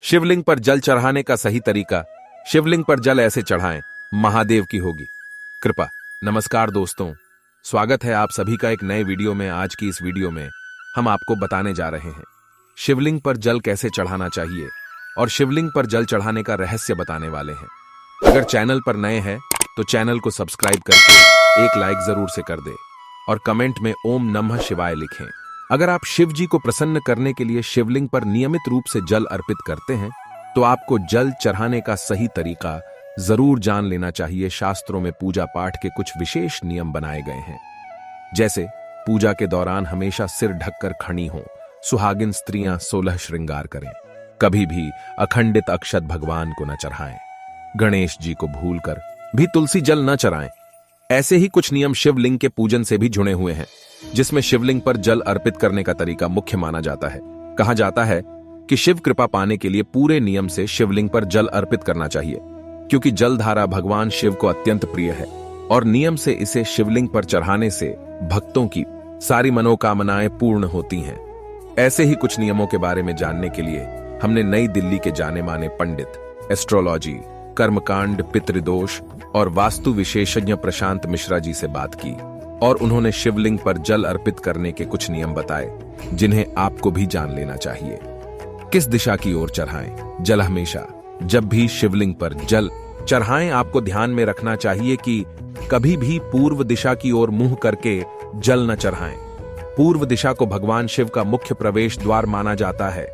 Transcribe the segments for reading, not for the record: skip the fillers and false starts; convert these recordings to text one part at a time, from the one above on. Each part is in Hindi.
शिवलिंग पर जल चढ़ाने का सही तरीका। शिवलिंग पर जल ऐसे चढ़ाएं, महादेव की होगी कृपा। नमस्कार दोस्तों, स्वागत है आप सभी का एक नए वीडियो में। आज की इस वीडियो में हम आपको बताने जा रहे हैं शिवलिंग पर जल कैसे चढ़ाना चाहिए और शिवलिंग पर जल चढ़ाने का रहस्य बताने वाले हैं। अगर चैनल पर नए हैं तो चैनल को सब्सक्राइब करके एक लाइक जरूर से कर दे और कमेंट में ओम नमः शिवाय लिखें। अगर आप शिव जी को प्रसन्न करने के लिए शिवलिंग पर नियमित रूप से जल अर्पित करते हैं तो आपको जल चढ़ाने का सही तरीका जरूर जान लेना चाहिए। शास्त्रों में पूजा पाठ के कुछ विशेष नियम बनाए गए हैं, जैसे पूजा के दौरान हमेशा सिर ढककर खड़ी हों, सुहागिन स्त्रियां 16 श्रृंगार करें, कभी भी अखंडित अक्षत भगवान को न चढ़ाएं, गणेश जी को भूलकर भी तुलसी जल न चढ़ाएं। ऐसे ही कुछ नियम शिवलिंग के पूजन से भी जुड़े हुए हैं, जिसमें शिवलिंग पर जल अर्पित करने का तरीका मुख्य माना जाता है। कहा जाता है कि शिव कृपा पाने के लिए पूरे नियम से शिवलिंग पर जल अर्पित करना चाहिए, क्योंकि जलधारा भगवान शिव को अत्यंत प्रिय है और नियम से इसे शिवलिंग पर चढ़ाने से भक्तों की सारी मनोकामनाएं पूर्ण होती हैं। ऐसे ही कुछ नियमों के बारे में जानने के लिए हमने नई दिल्ली के जाने माने पंडित, एस्ट्रोलॉजी, कर्मकांड, पितृदोष और वास्तु विशेषज्ञ प्रशांत मिश्रा जी से बात की और उन्होंने शिवलिंग पर जल अर्पित करने के कुछ नियम बताए, जिन्हें आपको भी जान लेना चाहिए। किस दिशा की ओर चढ़ाएं जल? हमेशा जब भी शिवलिंग पर जल चढ़ाएं, आपको ध्यान में रखना चाहिए कि कभी भी पूर्व दिशा की ओर मुंह करके जल न चढ़ाएं। पूर्व दिशा को भगवान शिव का मुख्य प्रवेश द्वार माना जाता है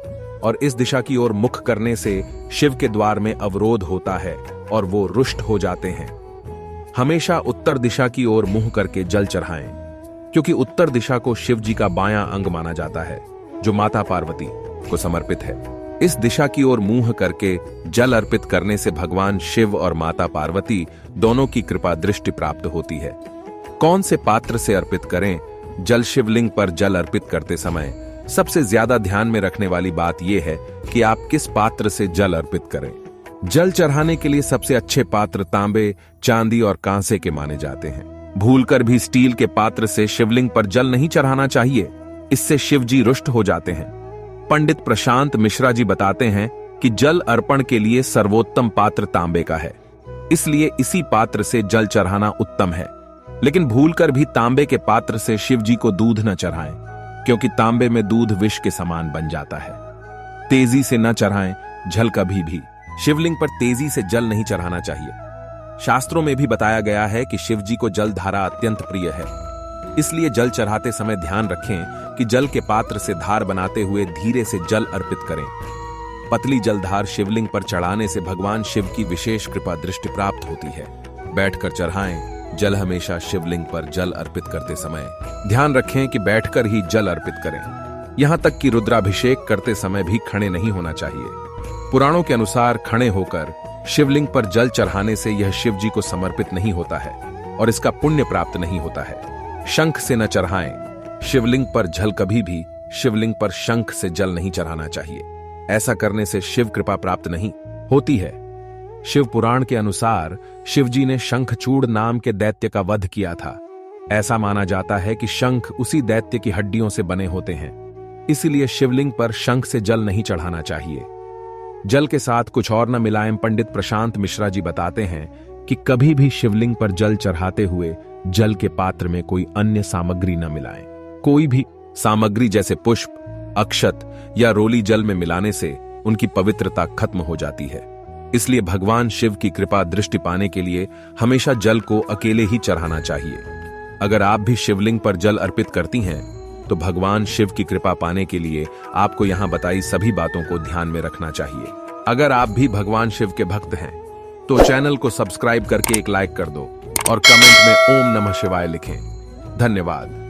और इस दिशा की ओर मुख करने से शिव के द्वार में अवरोध होता है और वो रुष्ट हो जाते हैं। हमेशा उत्तर दिशा की ओर मुंह करके जल चढ़ाएं, क्योंकि उत्तर दिशा को शिव जी का बायां अंग माना जाता है, जो माता पार्वती को समर्पित है। इस दिशा की ओर मुंह करके जल अर्पित करने से भगवान शिव और माता पार्वती दोनों की कृपा दृष्टि प्राप्त होती है। कौन से पात्र से अर्पित करें जल? शिवलिंग पर जल अर्पित करते समय सबसे ज्यादा ध्यान में रखने वाली बात यह है कि आप किस पात्र से जल अर्पित करें। जल चढ़ाने के लिए सबसे अच्छे पात्र तांबे, चांदी और कांसे के माने जाते हैं। भूलकर भी स्टील के पात्र से शिवलिंग पर जल नहीं चढ़ाना चाहिए, इससे शिव जी रुष्ट हो जाते हैं। पंडित प्रशांत मिश्रा जी बताते हैं कि जल अर्पण के लिए सर्वोत्तम पात्र तांबे का है, इसलिए इसी पात्र से जल चढ़ाना उत्तम है। लेकिन भूलकर भी तांबे के पात्र से शिव जी को दूध न चढ़ाएं, क्योंकि तांबे में दूध विष के समान बन जाता है। तेजी से न चढ़ाएं जल। कभी भी शिवलिंग पर तेजी से जल नहीं चढ़ाना चाहिए। शास्त्रों में भी बताया गया है कि शिव जी को जल धारा अत्यंत प्रिय है, इसलिए जल चढ़ाते समय ध्यान रखें कि जल के पात्र से धार बनाते हुए धीरे से जल अर्पित करें। पतली जलधार शिवलिंग पर चढ़ाने से भगवान शिव की विशेष कृपा दृष्टि प्राप्त होती है। बैठकर चढ़ाएं जल। हमेशा शिवलिंग पर जल अर्पित करते समय ध्यान रखें कि बैठकर ही जल अर्पित करें। यहां तक कि रुद्राभिषेक करते समय भी खड़े नहीं होना चाहिए। पुराणों के अनुसार खड़े होकर शिवलिंग पर जल चढ़ाने से यह शिव जी को समर्पित नहीं होता है और इसका पुण्य प्राप्त नहीं होता है। शंख से न चढ़ाएं शिवलिंग पर जल। कभी भी शिवलिंग पर शंख से जल नहीं चढ़ाना चाहिए। ऐसा करने से शिव कृपा प्राप्त नहीं होती है। शिव पुराण के अनुसार शिव जी ने शंखचूड़ नाम के दैत्य का वध किया था। ऐसा माना जाता है कि शंख उसी दैत्य की हड्डियों से बने होते हैं, इसलिए शिवलिंग पर शंख से जल नहीं चढ़ाना चाहिए। जल के साथ कुछ और न मिलाएं। पंडित प्रशांत मिश्रा जी बताते हैं कि कभी भी शिवलिंग पर जल चढ़ाते हुए जल के पात्र में कोई अन्य सामग्री न मिलाएं। कोई भी सामग्री जैसे पुष्प, अक्षत या रोली जल में मिलाने से उनकी पवित्रता खत्म हो जाती है। इसलिए भगवान शिव की कृपा दृष्टि पाने के लिए हमेशा जल को अकेले ही चढ़ाना चाहिए। अगर आप भी शिवलिंग पर जल अर्पित करती हैं तो भगवान शिव की कृपा पाने के लिए आपको यहां बताई सभी बातों को ध्यान में रखना चाहिए। अगर आप भी भगवान शिव के भक्त हैं तो चैनल को सब्सक्राइब करके एक लाइक कर दो और कमेंट में ओम नमः शिवाय लिखें। धन्यवाद।